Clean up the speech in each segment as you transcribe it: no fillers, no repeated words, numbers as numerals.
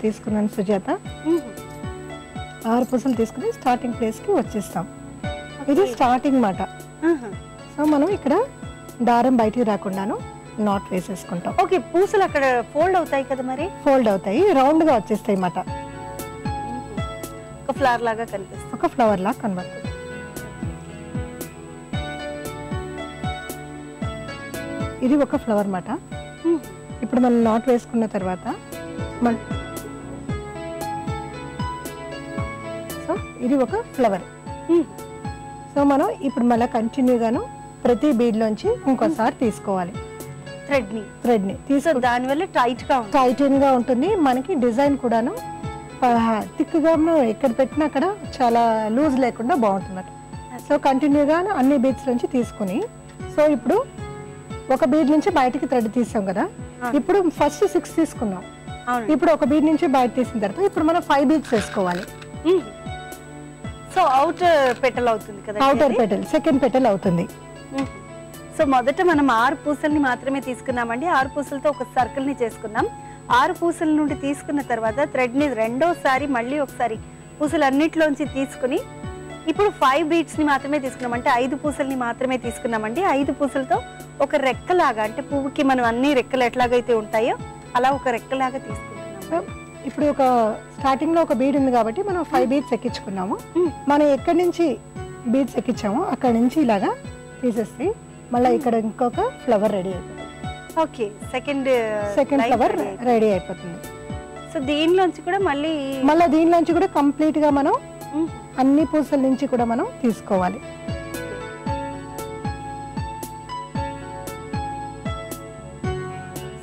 తీసుకున్నాను సుజాత. 6 పూసలు తీసుకుని స్టార్టింగ్ ప్లేస్కి వచ్చేస్తాం. ఇది స్టార్టింగ్ మాట. సో మనం ఇక్కడ దారం బయటికి రాకుండాను నాట్ వేసేసుకుంటాం. ఓకే, పూసలు అక్కడ ఫోల్డ్ అవుతాయి కదా, మరి ఫోల్డ్ అవుతాయి, రౌండ్గా వచ్చేస్తాయి మాట. ఒక ఫ్లవర్ లాగా కనిపిస్తుంది, ఒక ఫ్లవర్ లాగా కనబడుతుంది. ఇది ఒక ఫ్లవర్ మాట. ఇప్పుడు మనం నాట్ వేసుకున్న తర్వాత సో ఇది ఒక ఫ్లవర్. సో మనం ఇప్పుడు మళ్ళీ కంటిన్యూగాను ప్రతి బీడ్లోంచి ఇంకోసారి తీసుకోవాలి థ్రెడ్ని తీసుకో. దానివల్ల టైట్గా ఉంటుంది. మనకి డిజైన్ కూడాను థిక్గా ఎక్కడ పెట్టినా అక్కడ చాలా లూజ్ లేకుండా బాగుంటుంది. సో కంటిన్యూగా అన్ని బీడ్స్ నుంచి తీసుకుని, సో ఇప్పుడు ఒక బీడ్ నుంచి బయటికి థ్రెడ్ తీసాం కదా, ఇప్పుడు ఫస్ట్ 6 తీసుకున్నాం. ఇప్పుడు ఒక బీడ్ నుంచి బయట తీసిన తర్వాత ఇప్పుడు మనం 5 బీడ్స్ వేసుకోవాలి. సో అవుటర్ పెటల్ అవుతుంది కదా, అవుటర్ పెటల్ సెకండ్ పెటల్ అవుతుంది. సో మొదట మనం 6 పూసల్ని మాత్రమే తీసుకున్నామండి. 6 పూసలతో ఒక సర్కిల్ ని చేసుకున్నాం. 6 పూసల నుండి తీసుకున్న తర్వాత థ్రెడ్ ని రెండోసారి మళ్ళీ ఒకసారి పూసలన్నిటిలోంచి తీసుకుని ఇప్పుడు 5 బీడ్స్ ని మాత్రమే తీసుకున్నాం. అంటే 5 పూసల్ని మాత్రమే తీసుకున్నామండి. 5 పూసలతో ఒక రెక్కలాగా, అంటే పువ్వుకి మనం అన్ని రెక్కలు ఎట్లాగైతే ఉంటాయో అలా ఒక రెక్కలాగా తీసుకుంటున్నాం. ఇప్పుడు ఒక స్టార్టింగ్ లో ఒక బీడ్ ఉంది కాబట్టి మనం 5 బీడ్స్ ఎక్కించుకున్నాము. మనం ఎక్కడి నుంచి బీడ్స్ ఎక్కించామో అక్కడ నుంచి ఇలాగా తీసేస్తే మళ్ళీ ఇక్కడ ఇంకొక ఫ్లవర్ రెడీ అయిపోతుంది. ఓకే, సెకండ్ ఫ్లవర్ రెడీ అయిపోతుంది. సో దీనిలోంచి కూడా మళ్ళీ దీనిలోంచి కూడా కంప్లీట్ గా మనం అన్ని పూసల నుంచి కూడా మనం తీసుకోవాలి.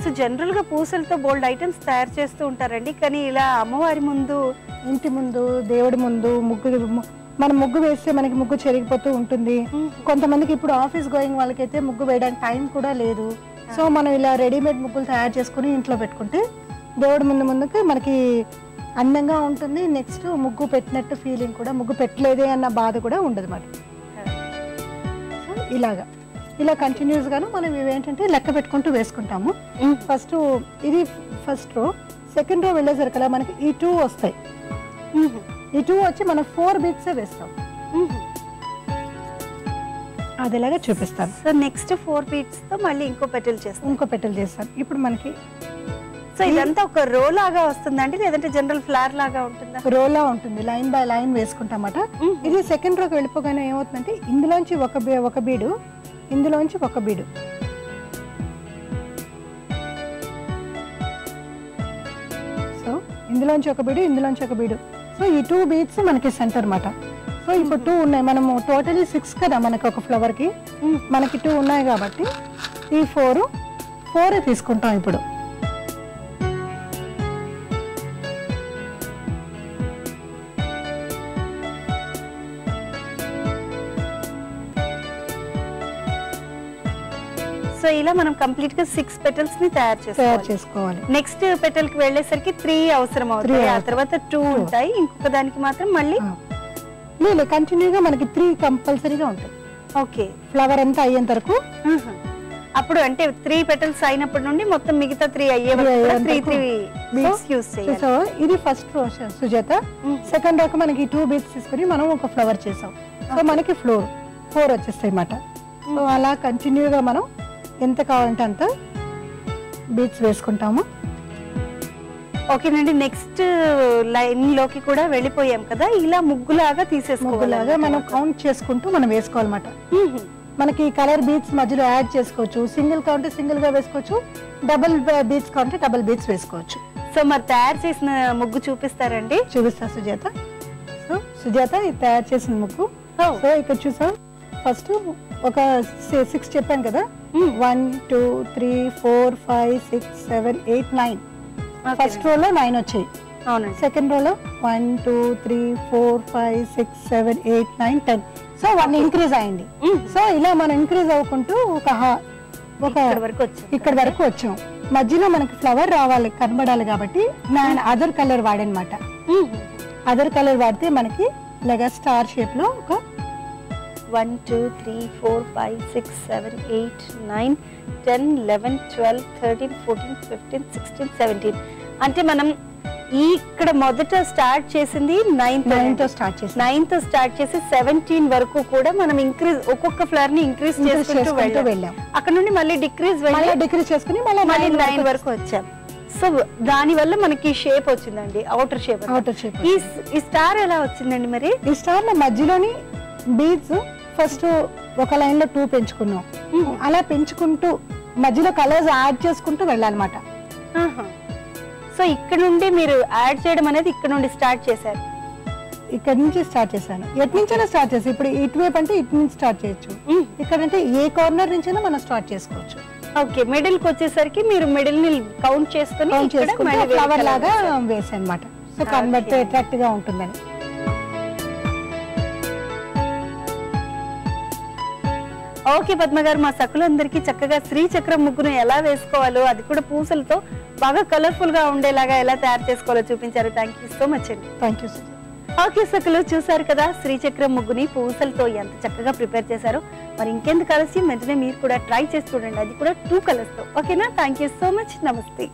సో జనరల్ గా పూసలతో బోల్డ్ ఐటమ్స్ తయారు చేస్తూ ఉంటారండి, కానీ ఇలా అమ్మవారి ముందు, ఇంటి ముందు, దేవుడి ముందు మనం ముగ్గు వేస్తే మనకి ముగ్గు చెరిగిపోతూ ఉంటుంది. కొంతమందికి ఇప్పుడు ఆఫీస్ గోయింగ్ వాళ్ళకైతే ముగ్గు వేయడానికి టైం కూడా లేదు. సో మనం ఇలా రెడీమేడ్ ముగ్గులు తయారు చేసుకుని ఇంట్లో పెట్టుకుంటే దేవుడి ముందుకి మనకి అందంగా ఉంటుంది. నెక్స్ట్ ముగ్గు పెట్టినట్టు ఫీలింగ్ కూడా, ముగ్గు పెట్టలేదే అన్న బాధ కూడా ఉండదు మరి. సో ఇలా కంటిన్యూస్ గాను మనం ఇవేంటంటే లెక్క పెట్టుకుంటూ వేసుకుంటాము. ఫస్ట్ ఇది ఫస్ట్ రో, సెకండ్ రో వెళ్ళేసరికలా మనకి ఈ 2 వస్తాయి. ఈ 2 వచ్చి మనం 4 బీడ్స్ వేస్తాం. అది ఎలాగా చూపిస్తాను. సో నెక్స్ట్ 4 బీడ్స్ తో మళ్ళీ ఇంకో పెటల్ చేస్తాం. ఇప్పుడు మనకి సో ఇదంతా ఒక రో లాగా వస్తుందండి, లేదంటే జనరల్ ఫ్లవర్ లాగా ఉంటుందా? రోలా ఉంటుంది, లైన్ బై లైన్ వేసుకుంటామట. ఇది సెకండ్ రోకి వెళ్ళిపోగానే ఏమవుతుందంటే ఇందులోంచి ఒక బీడు, ఇందులోంచి ఒక బీడు, సో ఇందులోంచి ఒక బీడు, ఇందులోంచి ఒక బీడు. సో ఈ 2 బీడ్స్ మనకి సెంటర్ మాట. సో ఇప్పుడు 2 ఉన్నాయి, మనము టోటలీ 6 కదా మనకి ఒక ఫ్లవర్ కి, మనకి 2 ఉన్నాయి కాబట్టి ఈ 4 తీసుకుంటాం. ఇప్పుడు సో ఇలా మనం కంప్లీట్ గా 6 పెటల్స్ ని తయారు చేసుకోవాలి. నెక్స్ట్ పెటల్ కి వెళ్ళేసరికి 3 అవసరం అవుతాయి, ఆ తర్వాత 2 ఉంటాయి, ఇంకొక దానికి మాత్రం మళ్ళీ కంటిన్యూగా మనకి 3 కంపల్సరీగా ఉంటాయి. ఓకే, ఫ్లవర్ అంతా అయ్యేంత వరకు. అప్పుడు అంటే 3 పెటల్స్ అయినప్పటి నుండి మొత్తం మిగతా 3 అయ్యే వరకు 3 బీడ్స్ యూస్ చేయాలి. సో ఇది ఫస్ట్ రో సుజాత. సెకండ్ రోకి మనకి 2 బీడ్స్ తీసుకుని మనం ఒక ఫ్లవర్ చేసాం. సో మనకి 4 వచ్చేస్తాయి అన్నమాట. సో అలా కంటిన్యూగా మనం ఎంత కావాలంటే అంత బీడ్స్ వేసుకుంటాము. ఓకేనండి, నెక్స్ట్ లైన్ లోకి కూడా వెళ్ళిపోయాం కదా, ఇలా ముగ్గులాగా తీసేసుకోవాలి. మనం కౌంట్ చేసుకుంటూ మనం వేసుకోవాలన్నమాట. మనకి కలర్ బీడ్స్ మధ్యలో యాడ్ చేసుకోవచ్చు, సింగిల్ కావాలంటే సింగిల్ గా వేసుకోవచ్చు, డబుల్ బీడ్స్ కావాలంటే డబుల్ బీడ్స్ వేసుకోవచ్చు. సో మరి తయారు చేసిన ముగ్గు చూపిస్తారండి? చూపిస్తా సుజాత. సో సుజాత ఇది తయారు చేసిన ముగ్గు. సో ఇక్కడ చూసా, ఫస్ట్ ఒక 6 చెప్పాను కదా, 1 2 3 4 5 6 7 8 9. ఫస్ట్ రోలో 9 వచ్చాయి. అవునండి. సెకండ్ రోలో 1 2 3 4 5 6 7 8 9 10. సో 1 ఇంక్రీజ్ అయింది. సో ఇలా మనం ఇంక్రీజ్ అవ్వకుంటూ ఇక్కడ వరకు వచ్చాం. మధ్యలో మనకి ఫ్లవర్ రావాలి, కనబడాలి కాబట్టి నేను అదర్ కలర్ వాడనమాట. అదర్ కలర్ వాడితే మనకి ఇలాగా స్టార్ షేప్ లో ఒక 1 2 3 4 5 6 7 8 9 10 11 12 13 14 15 16 17. అంటే మనం ఇక్కడ మొదట స్టార్ట్ చేసింది 9th తో స్టార్ట్ చేసి 9th స్టార్ట్ చేసి 17 వరకు కూడా మనం ఇంక్రీజ్ ఒక్కొక్క ఫ్లవర్ ని ఇంక్రీజ్ చేసుకుంటూ వెళ్ళాం. అక్కడ నుండి మళ్ళీ డిక్రీజ్ డిక్రీజ్ చేసుకుని మళ్ళీ 9 వరకు వచ్చాం. సో దాని వల్ల మనకి షేప్ వచ్చిందండి, అవుటర్ షేప్. ఈ స్టార్ ఎలా వచ్చిందండి మరి? ఈ స్టార్ లో మధ్యలోని బీడ్స్ ఫస్ట్ ఒక లైన్ లో 2 పెంచుకున్నాం. అలా పెంచుకుంటూ మధ్యలో కలర్స్ యాడ్ చేసుకుంటూ వెళ్ళాలన్నమాట. సో ఇక్కడ నుండి మీరు యాడ్ చేయడం అనేది ఇక్కడ నుండి స్టార్ట్ చేశారు? ఇక్కడ నుంచి స్టార్ట్ చేశాను. ఎటు నుంచైనా స్టార్ట్ చేసి, ఇప్పుడు ఇటువైపు అంటే ఇటు నుంచి స్టార్ట్ చేయొచ్చు, ఇక్కడ అంటే ఏ కార్నర్ నుంచైనా మనం స్టార్ట్ చేసుకోవచ్చు. ఓకే, మిడిల్ కి వచ్చేసరికి మీరు మిడిల్ ని కౌంట్ చేసుకుని ఫ్లవర్ లాగా వేసాను అన్నమాట. సో కన్వర్ట్ అట్రాక్ట్ గా ఉంటుందని. ఓకే పద్మ గారు, మా సకులందరికీ చక్కగా శ్రీచక్రం ముగ్గును ఎలా వేసుకోవాలో, అది కూడా పూసలతో బాగా కలర్ఫుల్ గా ఉండేలాగా ఎలా తయారు చేసుకోవాలో చూపించారు. థ్యాంక్ యూ సో మచ్ అండి. Thank you. ఓకే సకులు, చూసారు కదా శ్రీచక్రం ముగ్గుని పూసలతో ఎంత చక్కగా ప్రిపేర్ చేశారో. మరి ఇంకెందుకు ఆలస్యం, వెంటనే మీరు కూడా ట్రై చేసి చూడండి, అది కూడా 2 కలర్స్ తో. ఓకేనా? Thank you so much. నమస్తే.